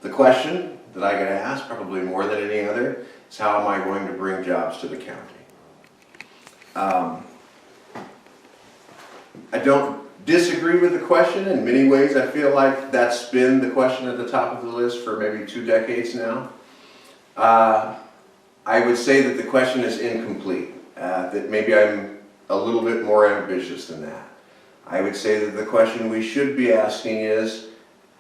The question that I get asked, probably more than any other, is how am I going to bring jobs to the county? I don't disagree with the question. In many ways, I feel like that's been the question at the top of the list for maybe 2 decades now. I would say that the question is incomplete, that maybe I'm a little bit more ambitious than that. I would say that the question we should be asking is,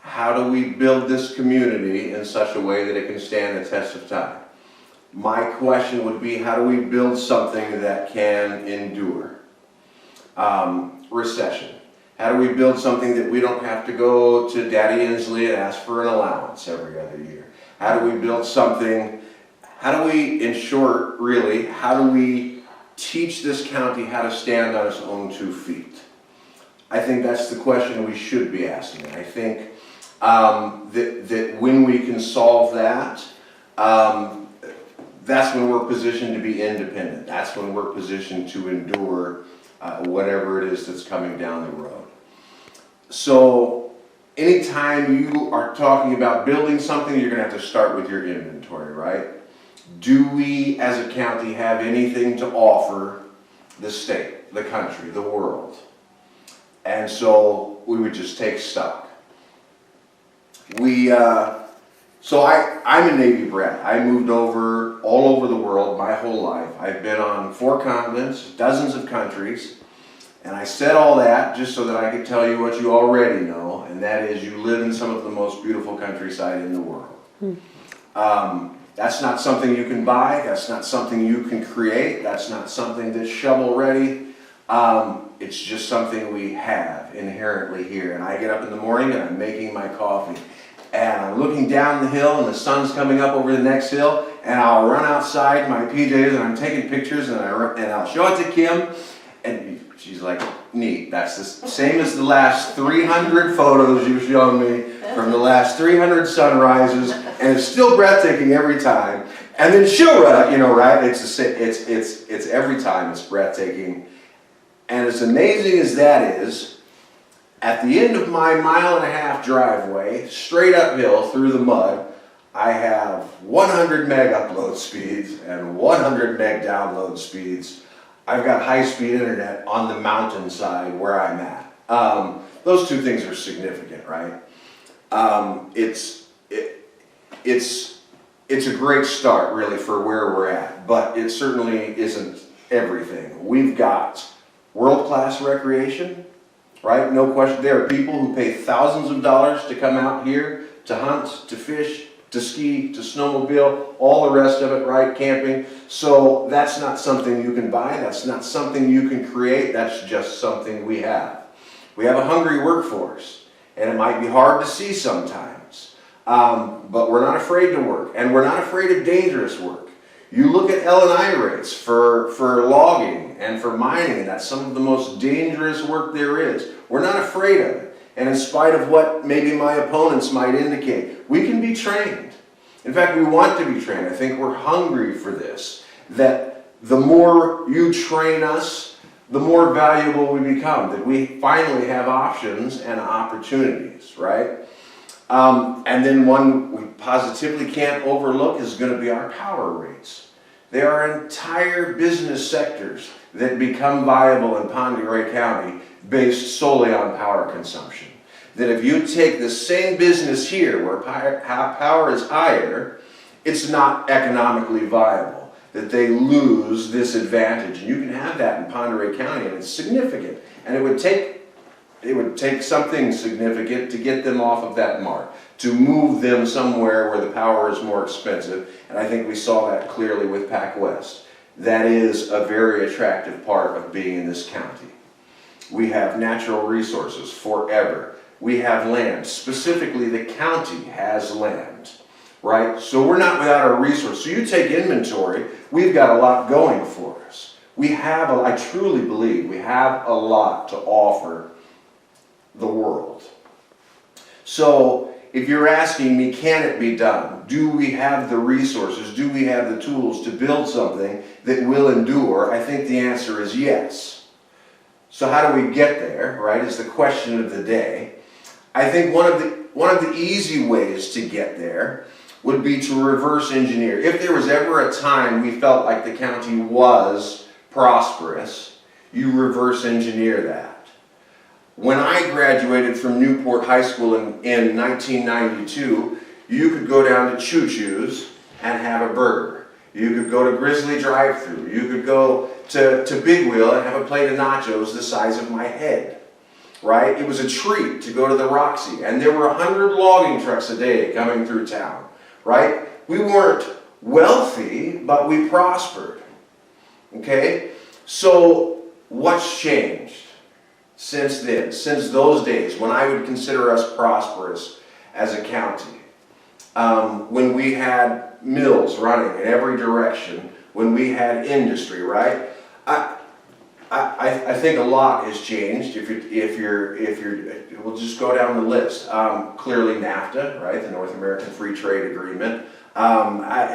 how do we build this community in such a way that it can stand the test of time? My question would be, how do we build something that can endure? Recession. How do we build something that we don't have to go to Daddy Inslee and ask for an allowance every other year? How do we build something, how do we, in short, really, how do we teach this county how to stand on its own 2 feet? I think that's the question we should be asking. I think that when we can solve that, that's when we're positioned to be independent. That's when we're positioned to endure whatever it is that's coming down the road. So anytime you are talking about building something, you're going to have to start with your inventory, right? Do we as a county have anything to offer the state, the country, the world? And so we would just take stock. So I'm a Navy brat. I moved all over the world my whole life. I've been on 4 continents, dozens of countries, and I said all that just so that I could tell you what you already know, and that is you live in some of the most beautiful countryside in the world. That's not something you can buy, that's not something you can create, that's not something that's shovel ready. It's just something we have inherently here. And I get up in the morning and I'm making my coffee. And I'm looking down the hill and the sun's coming up over the next hill, and I'll run outside in my PJs and I'm taking pictures and I'll show it to Kim, and she's like, neat, that's the same as the last 300 photos you've shown me from the last 300 sunrises, and it's still breathtaking every time. And then she'll run up, you know, right? It's every time it's breathtaking. And as amazing as that is, at the end of my 1.5-mile driveway, straight uphill through the mud, I have 100 meg upload speeds and 100 meg download speeds. I've got high-speed internet on the mountainside where I'm at. Those 2 things are significant, right? It's a great start, really, for where we're at, but it certainly isn't everything. We've got world-class recreation. Right? No question. There are people who pay thousands of dollars to come out here to hunt, to fish, to ski, to snowmobile, all the rest of it, right? Camping. So that's not something you can buy. That's not something you can create. That's just something we have. We have a hungry workforce, and it might be hard to see sometimes. But we're not afraid to work, and we're not afraid of dangerous work. You look at L&I rates for logging and for mining, and that's some of the most dangerous work there is. We're not afraid of it. And in spite of what maybe my opponents might indicate, we can be trained. In fact, we want to be trained. I think we're hungry for this. That the more you train us, the more valuable we become. That we finally have options and opportunities, right? And then one we positively can't overlook is going to be our power rates. There are entire business sectors that become viable in Pend Oreille County based solely on power consumption. That if you take the same business here where power is higher, it's not economically viable. That they lose this advantage. And you can have that in Pend Oreille County, and it's significant. And it would take something significant to get them off of that mark, to move them somewhere where the power is more expensive, and I think we saw that clearly with PacWest. That is a very attractive part of being in this county. We have natural resources forever. We have land. Specifically, the county has land, right? So we're not without our resources. So you take inventory, we've got a lot going for us. I truly believe we have a lot to offer the world. So if you're asking me, can it be done? Do we have the resources? Do we have the tools to build something that will endure? I think the answer is yes. So how do we get there, right, is the question of the day. I think one of the one of the easy ways to get there would be to reverse engineer. If there was ever a time we felt like the county was prosperous, you reverse engineer that. When I graduated from Newport High School in 1992, you could go down to Choo Choo's and have a burger. You could go to Grizzly Drive-Thru. You could go to Big Wheel and have a plate of nachos the size of my head, right? It was a treat to go to the Roxy, and there were 100 logging trucks a day coming through town, right? We weren't wealthy, but we prospered, okay? So what's changed since then, since those days when I would consider us prosperous as a county? When we had mills running in every direction, when we had industry, right? I think a lot has changed. We'll just go down the list. Clearly NAFTA, right? The North American Free Trade Agreement.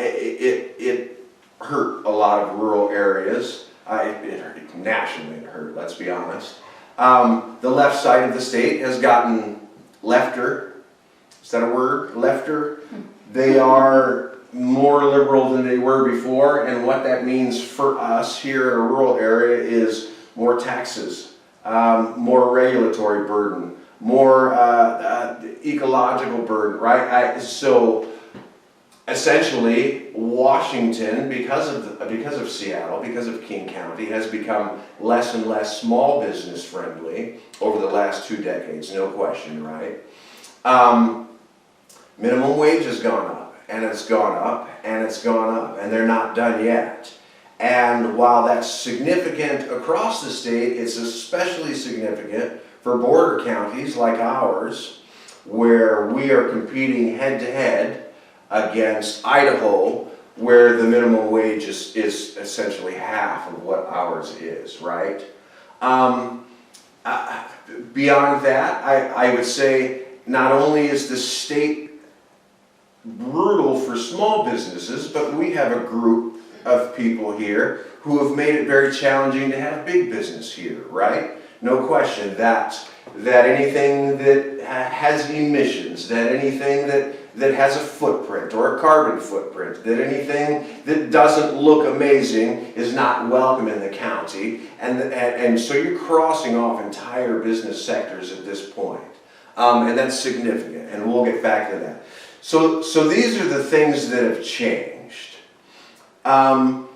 It hurt a lot of rural areas. Nationally it hurt, let's be honest. The left side of the state has gotten lefter. Is that a word? Lefter? They are more liberal than they were before, and what that means for us here in a rural area is more taxes, more regulatory burden, more ecological burden, right? So essentially, Washington, because of Seattle, because of King County, has become less and less small business friendly over the last 2 decades, no question, right? Minimum wage has gone up, and it's gone up, and it's gone up, and they're not done yet. And while that's significant across the state, it's especially significant for border counties like ours, where we are competing head-to-head against Idaho, where the minimum wage is essentially half of what ours is, right? Beyond that, I would say not only is the state brutal for small businesses, but we have a group of people here who have made it very challenging to have big business here, right? No question that anything that has emissions, that anything that has a footprint or a carbon footprint, that anything that doesn't look amazing is not welcome in the county, and so you're crossing off entire business sectors at this point. And that's significant, and we'll get back to that. So these are the things that have changed. How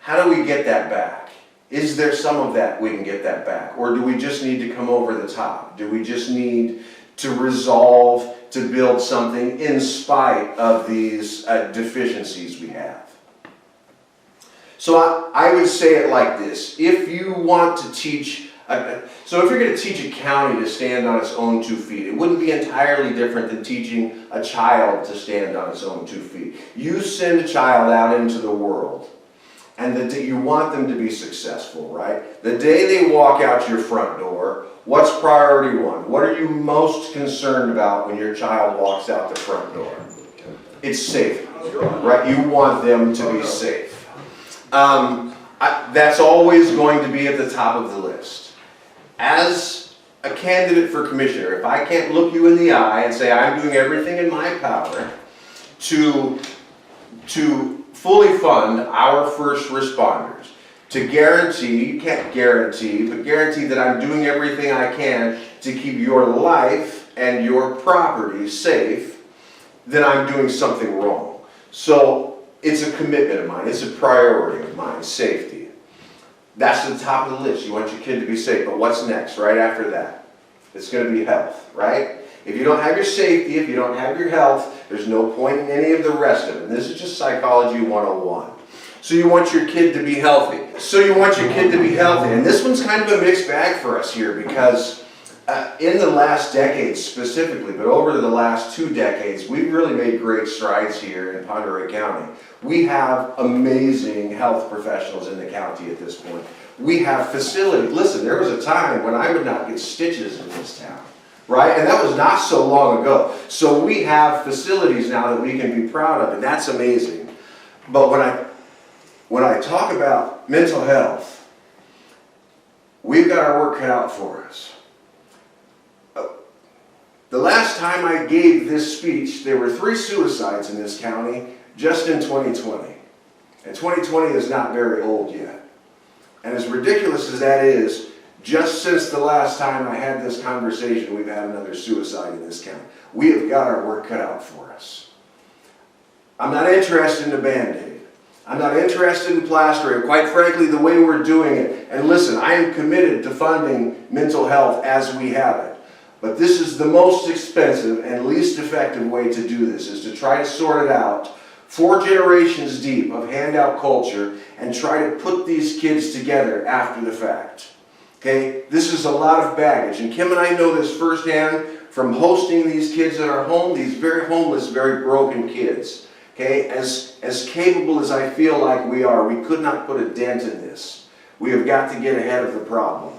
do we get that back? Is there some of that we can get that back? Or do we just need to come over the top? Do we just need to resolve to build something in spite of these deficiencies we have? So I would say it like this. If you want to teach, if you're going to teach a county to stand on its own 2 feet, it wouldn't be entirely different than teaching a child to stand on its own 2 feet. You send a child out into the world, and you want them to be successful, right? The day they walk out your front door, what's priority one? What are you most concerned about when your child walks out the front door? It's safety, right? You want them to be safe. That's always going to be at the top of the list. As a candidate for commissioner, if I can't look you in the eye and say I'm doing everything in my power to fully fund our first responders, to guarantee, you can't guarantee, but guarantee that I'm doing everything I can to keep your life and your property safe, then I'm doing something wrong. So it's a commitment of mine, it's a priority of mine, safety. That's the top of the list. You want your kid to be safe, but what's next, right after that? It's going to be health, right? If you don't have your safety, if you don't have your health, there's no point in any of the rest of it. This is just psychology 101. So you want your kid to be healthy. And this one's kind of a mixed bag for us here because in the last decade specifically, but over the last 2 decades, we've really made great strides here in Pend Oreille County. We have amazing health professionals in the county at this point. We have facilities. Listen, there was a time when I would not get stitches in this town, right? And that was not so long ago. So we have facilities now that we can be proud of, and that's amazing. But when I talk about mental health, we've got our work cut out for us. The last time I gave this speech, there were 3 suicides in this county just in 2020. And 2020 is not very old yet. And as ridiculous as that is, just since the last time I had this conversation, we've had another suicide in this county. We have got our work cut out for us. I'm not interested in a Band-Aid. I'm not interested in plastering, quite frankly, the way we're doing it. And listen, I am committed to funding mental health as we have it. But this is the most expensive and least effective way to do this, is to try to sort it out 4 generations deep of handout culture and try to put these kids together after the fact. Okay, this is a lot of baggage, and Kim and I know this firsthand from hosting these kids in our home, these very homeless, very broken kids. Okay, as capable as I feel like we are, we could not put a dent in this. We have got to get ahead of the problem.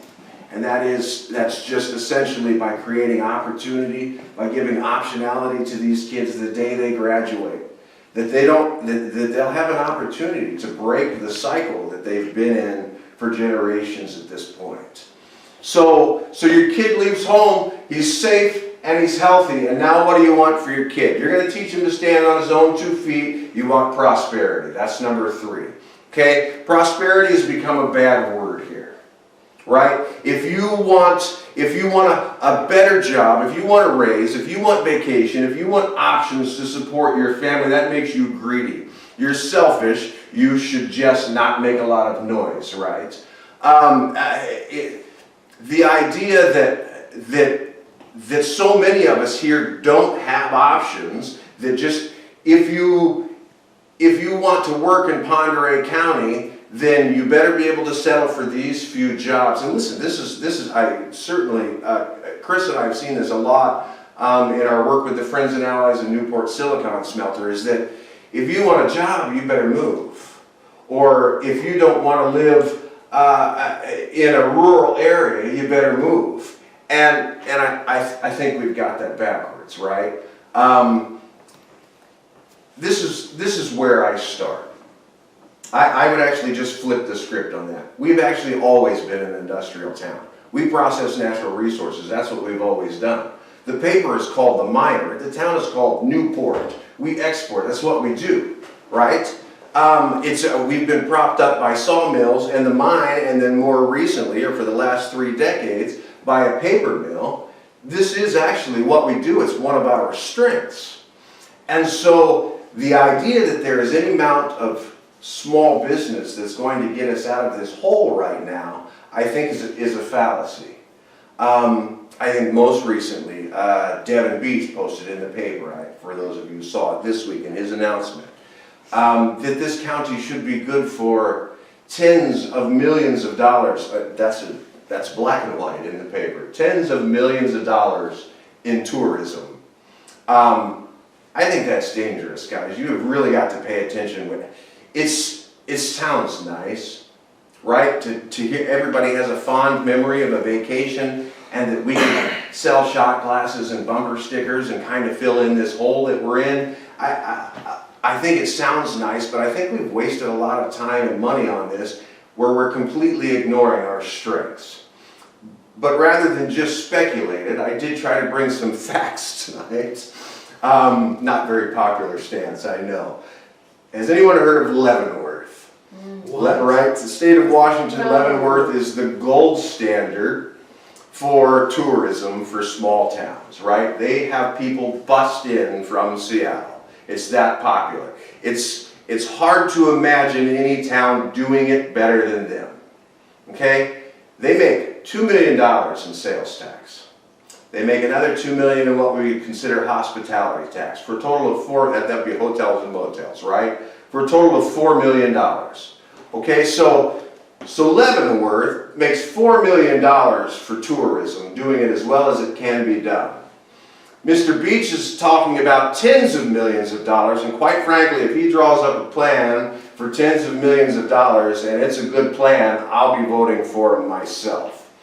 And that's just essentially by creating opportunity, by giving optionality to these kids the day they graduate. That they'll have an opportunity to break the cycle that they've been in for generations at this point. So your kid leaves home, he's safe and he's healthy, and now what do you want for your kid? You're going to teach him to stand on his own 2 feet. You want prosperity. That's number 3. Okay? Prosperity has become a bad word here. Right? If you want a better job, if you want a raise, if you want vacation, if you want options to support your family, that makes you greedy. You're selfish. You should just not make a lot of noise, right? The idea that so many of us here don't have options, that just if you want to work in Ponderay County, then you better be able to settle for these few jobs. And listen, this is I certainly, Chris and I have seen this a lot in our work with the Friends and Allies of Newport Silicon Smelter, is that if you want a job, you better move. Or if you don't want to live in a rural area, you better move. And I think we've got that backwards, right? This is where I start. I would actually just flip the script on that. We've actually always been an industrial town. We process natural resources. That's what we've always done. The paper is called The Miner. The town is called Newport. We export. That's what we do, right? We've been propped up by sawmills and the mine, and then more recently, or for the last 3 decades, by a paper mill. This is actually what we do. It's one of our strengths. And so the idea that there is any amount of small business that's going to get us out of this hole right now, I think is a fallacy. I think most recently, Devin Beach posted in the paper, for those of you who saw it this week in his announcement, that this county should be good for tens of millions of dollars. That's black and white in the paper. Tens of millions of dollars in tourism. I think that's dangerous, guys. You have really got to pay attention. It sounds nice, right? To hear everybody has a fond memory of a vacation, and that we can sell shot glasses and bumper stickers and kind of fill in this hole that we're in. I think it sounds nice, but I think we've wasted a lot of time and money on this where we're completely ignoring our strengths. But rather than just speculate it, I did try to bring some facts tonight. Not very popular stance, I know. Has anyone heard of Leavenworth? Right? The state of Washington, Leavenworth is the gold standard for tourism for small towns, right? They have people bust in from Seattle. It's that popular. It's hard to imagine any town doing it better than them. Okay? They make $2 million in sales tax. They make another $2 million in what we consider hospitality tax, for a total of that'd be hotels and motels, right? For a total of $4 million. Okay, so Leavenworth makes $4 million for tourism, doing it as well as it can be done. Mr. Beach is talking about tens of millions of dollars, and quite frankly, if he draws up a plan for tens of millions of dollars, and it's a good plan, I'll be voting for him myself.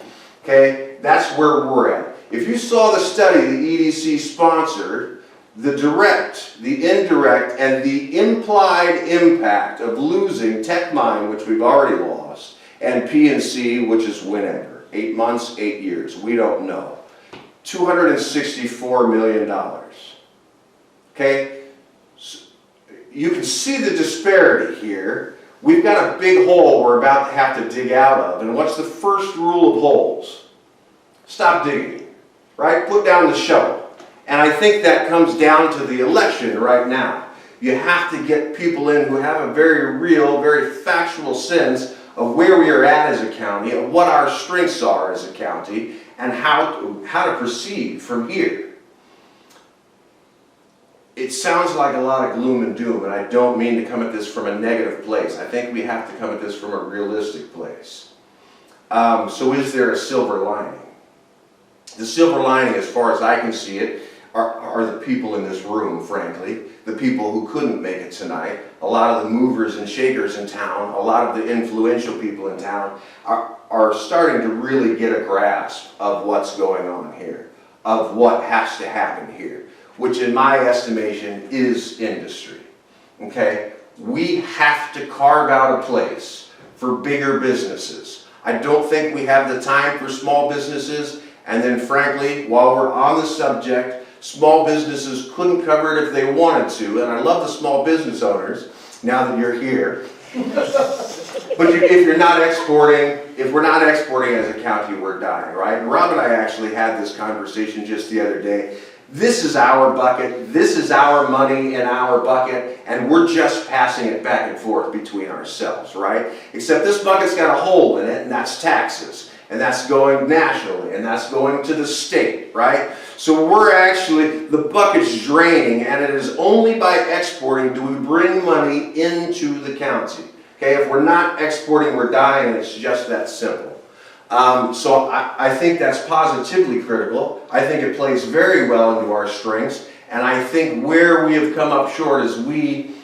Okay, that's where we're at. If you saw the study the EDC sponsored, the direct, the indirect, and the implied impact of losing TechMine, which we've already lost, and PNC, which is whenever, 8 months, 8 years, we don't know. $264 million. Okay? So you can see the disparity here. We've got a big hole we're about to have to dig out of. And what's the first rule of holes? Stop digging, right? Put down the shovel. And I think that comes down to the election right now. You have to get people in who have a very real, very factual sense of where we are at as a county, of what our strengths are as a county, and how to proceed from here. It sounds like a lot of gloom and doom, and I don't mean to come at this from a negative place. I think we have to come at this from a realistic place. So is there a silver lining? The silver lining, as far as I can see it, are the people in this room, frankly. The people who couldn't make it tonight. A lot of the movers and shakers in town, a lot of the influential people in town are starting to really get a grasp of what's going on here, of what has to happen here, which in my estimation is industry. Okay? We have to carve out a place for bigger businesses. I don't think we have the time for small businesses, and then frankly, while we're on the subject, small businesses couldn't cover it if they wanted to, and I love the small business owners, now that you're here. But if you're not exporting, if we're not exporting as a county, we're dying, right? And Rob and I actually had this conversation just the other day. This is our bucket, this is our money in our bucket, and we're just passing it back and forth between ourselves, right? Except this bucket's got a hole in it, and that's taxes. And that's going nationally, and that's going to the state, right? So we're actually, the bucket's draining, and it is only by exporting do we bring money into the county. Okay, if we're not exporting, we're dying, and it's just that simple. So I think that's positively critical. I think it plays very well into our strengths, and I think where we have come up short is we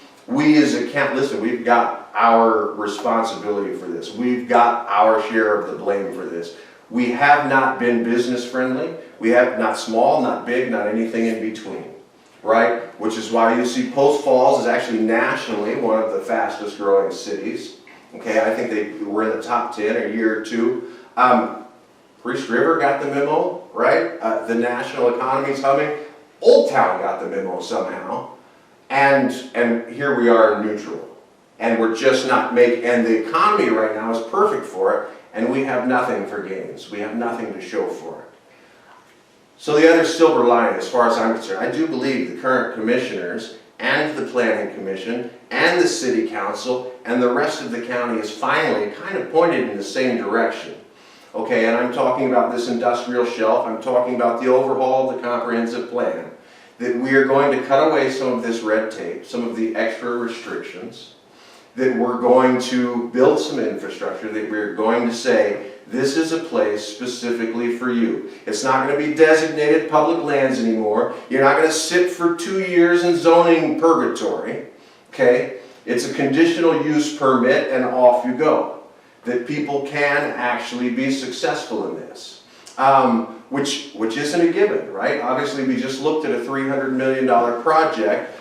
as a county, listen, we've got our responsibility for this. We've got our share of the blame for this. We have not been business friendly. We have not small, not big, not anything in between, right? Which is why you see Post Falls is actually nationally one of the fastest growing cities. Okay, I think they were in the top 10 a year or two. Priest River got the memo, right? The national economy's humming. Old Town got the memo somehow. And here we are neutral. And we're just not making, and the economy right now is perfect for it, and we have nothing for gains. We have nothing to show for it. So the other silver lining, as far as I'm concerned, I do believe the current commissioners and the planning commission and the city council and the rest of the county is finally kind of pointed in the same direction. Okay, and I'm talking about this industrial shelf, I'm talking about the overhaul of the comprehensive plan, that we are going to cut away some of this red tape, some of the extra restrictions, that we're going to build some infrastructure, that we're going to say, this is a place specifically for you. It's not going to be designated public lands anymore. You're not going to sit for 2 years in zoning purgatory. Okay? It's a conditional use permit and off you go. That people can actually be successful in this. Which isn't a given, right? Obviously we just looked at a $300 million project,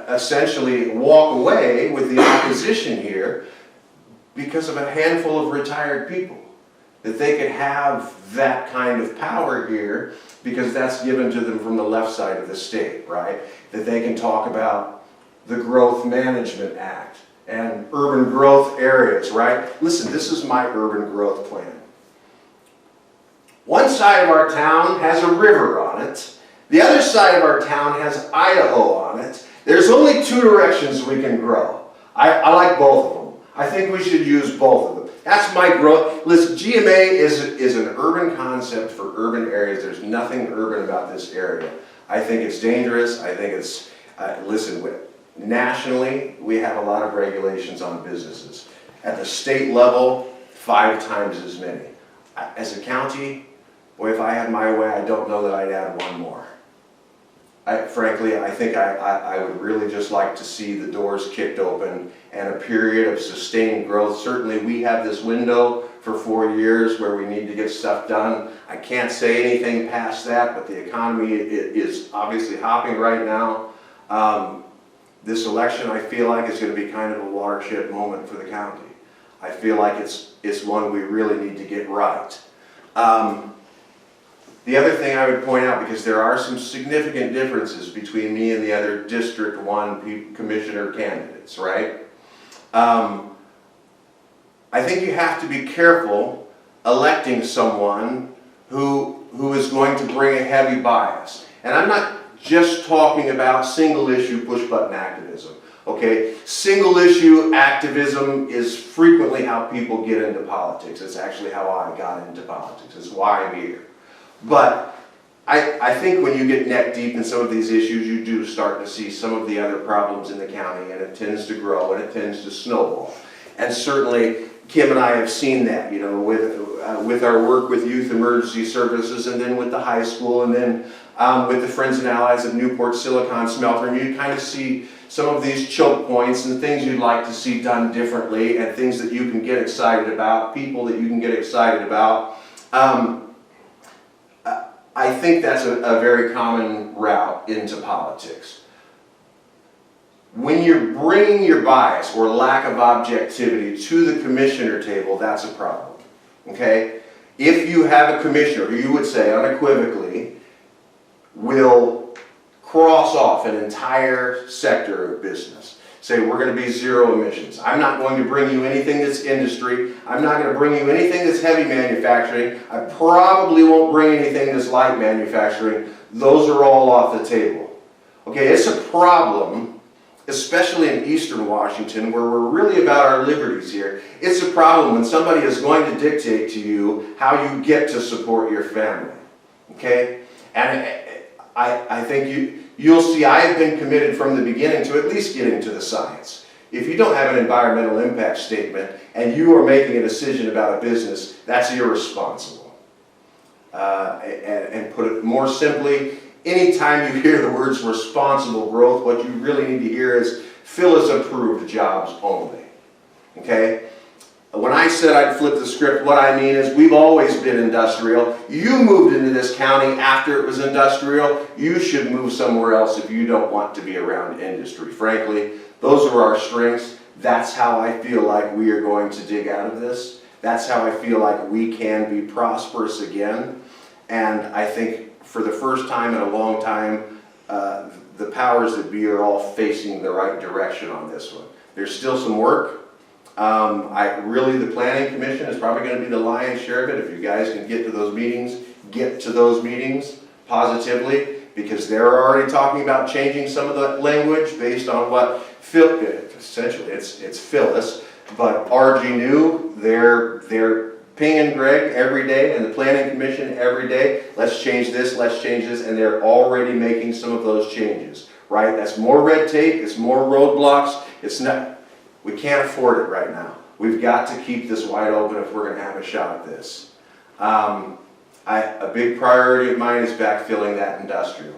essentially walk away with the opposition here because of a handful of retired people. That they could have that kind of power here because that's given to them from the left side of the state, right? That they can talk about the Growth Management Act and urban growth areas, right? Listen, this is my urban growth plan. One side of our town has a river on it. The other side of our town has Idaho on it. There's only 2 directions we can grow. I like both of them. I think we should use both of them. That's my growth. Listen, GMA is an urban concept for urban areas. There's nothing urban about this area. I think it's dangerous. I think it's, listen, nationally, we have a lot of regulations on businesses. At the state level, 5 times as many. As a county, boy, if I had my way, I don't know that I'd add 1 more. Frankly, I think I would really just like to see the doors kicked open and a period of sustained growth. Certainly we have this window for 4 years where we need to get stuff done. I can't say anything past that, but the economy is obviously hopping right now. This election, I feel like, is going to be kind of a watershed moment for the county. I feel like it's one we really need to get right. The The other thing I would point out, because there are some significant differences between me and the other District 1 commissioner candidates, right? I think you have to be careful electing someone who is going to bring a heavy bias. And I'm not just talking about single issue push button activism, okay? Single issue activism is frequently how people get into politics. It's actually how I got into politics. It's why I'm here. But I think when you get neck deep in some of these issues, you do start to see some of the other problems in the county, and it tends to grow and it tends to snowball. And certainly, Kim and I have seen that, you know, with our work with Youth Emergency Services, and then with the high school, and then with the Friends and Allies of Newport Silicon Smelter. And you kind of see some of these choke points and things you'd like to see done differently, and things that you can get excited about, people that you can get excited about. I think that's a very common route into politics. When you're bringing your bias or lack of objectivity to the commissioner table, that's a problem, okay? If you have a commissioner who you would say unequivocally will cross off an entire sector of business, say we're going to be zero emissions. I'm not going to bring you anything that's industry. I'm not going to bring you anything that's heavy manufacturing. I probably won't bring anything that's light manufacturing. Those are all off the table. Okay, it's a problem, especially in Eastern Washington, where we're really about our liberties here. It's a problem when somebody is going to dictate to you how you get to support your family. Okay? And I think you'll see I have been committed from the beginning to at least getting to the science. If you don't have an environmental impact statement and you are making a decision about a business, that's irresponsible. And put it more simply, anytime you hear the words responsible growth, what you really need to hear is Phyllis approved jobs only. Okay? When I said I'd flip the script, what I mean is we've always been industrial. You moved into this county after it was industrial. You should move somewhere else if you don't want to be around industry. Frankly, those are our strengths. That's how I feel like we are going to dig out of this. That's how I feel like we can be prosperous again. And I think for the first time in a long time, the powers that be are all facing the right direction on this one. There's still some work. The Planning Commission is probably going to be the lion's share of it. If you guys can get to those meetings positively, because they're already talking about changing some of the language based on what essentially it's Phyllis, but RG New, they're pinging Greg every day and the Planning Commission every day. Let's change this, and they're already making some of those changes, right? That's more red tape, it's more roadblocks, we can't afford it right now. We've got to keep this wide open if we're going to have a shot at this. A big priority of mine is backfilling that industrial.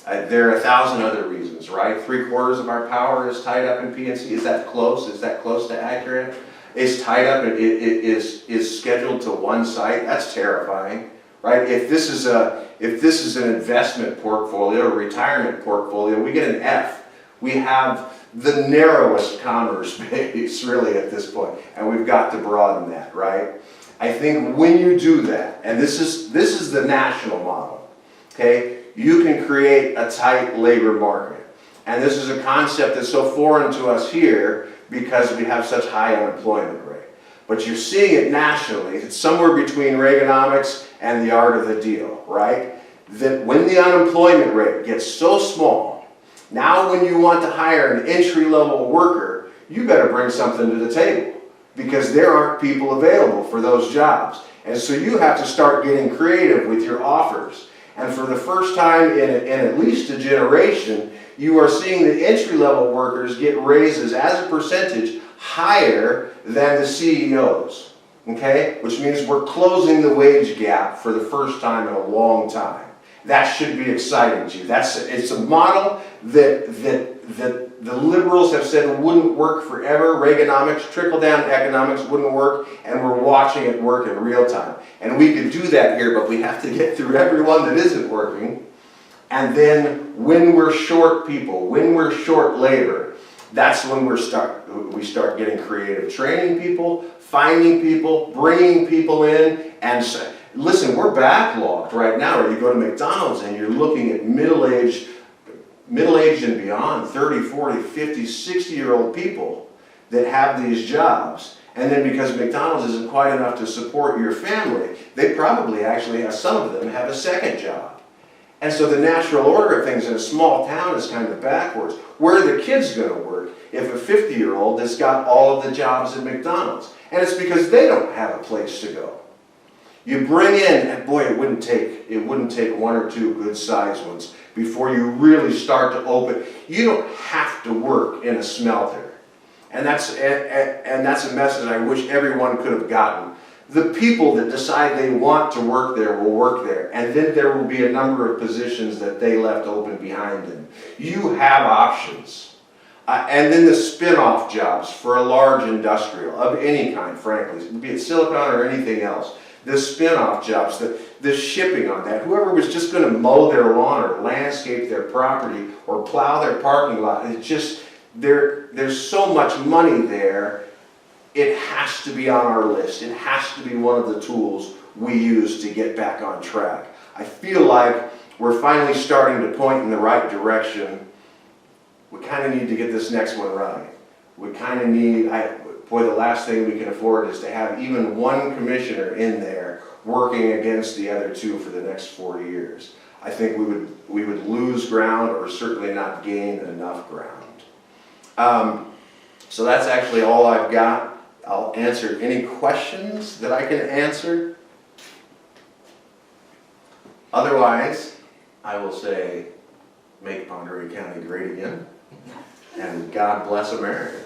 There are 1,000 other reasons, right? 3/4 of our power is tied up in PNC. Is that close? Is that close to accurate? It's tied up. It is scheduled to one site. That's terrifying, right? If this is an investment portfolio, a retirement portfolio, we get an F. We have the narrowest commerce base really at this point, and we've got to broaden that, right? I think when you do that, and this is the national model, okay, you can create a tight labor market. And this is a concept that's so foreign to us here because we have such high unemployment rate. But you're seeing it nationally. It's somewhere between Reaganomics and the art of the deal, right? That when the unemployment rate gets so small, now when you want to hire an entry-level worker, you better bring something to the table because there aren't people available for those jobs. And so you have to start getting creative with your offers. And for the first time in at least a generation, you are seeing the entry-level workers get raises as a percentage higher than the CEOs, okay? Which means we're closing the wage gap for the first time in a long time. That should be exciting to you. It's a model that the liberals have said wouldn't work forever. Reaganomics, trickle-down economics wouldn't work, and we're watching it work in real time. And we could do that here, but we have to get through everyone that isn't working. And then when we're short people, when we're short labor, that's when we start getting creative, training people, finding people, bringing people in, and Listen, we're backlogged right now, or you go to McDonald's and you're looking at middle-aged and beyond, 30, 40, 50, 60-year-old people that have these jobs. And then because McDonald's isn't quite enough to support your family, they probably actually have, some of them have a second job. And so the natural order of things in a small town is kind of backwards. Where are the kids going to work if a 50-year-old has got all of the jobs at McDonald's? And it's because they don't have a place to go. You bring in, and boy, it wouldn't take one or two good-sized ones before you really start to open. You don't have to work in a smelter. And that's a message I wish everyone could have gotten. The people that decide they want to work there will work there. And then there will be a number of positions that they left open behind them. You have options. And then the spin-off jobs for a large industrial of any kind, frankly, be it silicon or anything else. The spin-off jobs, the shipping on that, whoever was just going to mow their lawn or landscape their property or plow their parking lot, it's just, there's so much money there, it has to be on our list. It has to be one of the tools we use to get back on track. I feel like we're finally starting to point in the right direction. We kind of need to get this next one right. We kind of need, boy, the last thing we can afford is to have even one commissioner in there working against the other two for the next 4 years. I think we would lose ground, or certainly not gain enough ground. So that's actually all I've got. I'll answer any questions that I can answer. Otherwise, I will say, make Pend Oreille County great again, and God bless America.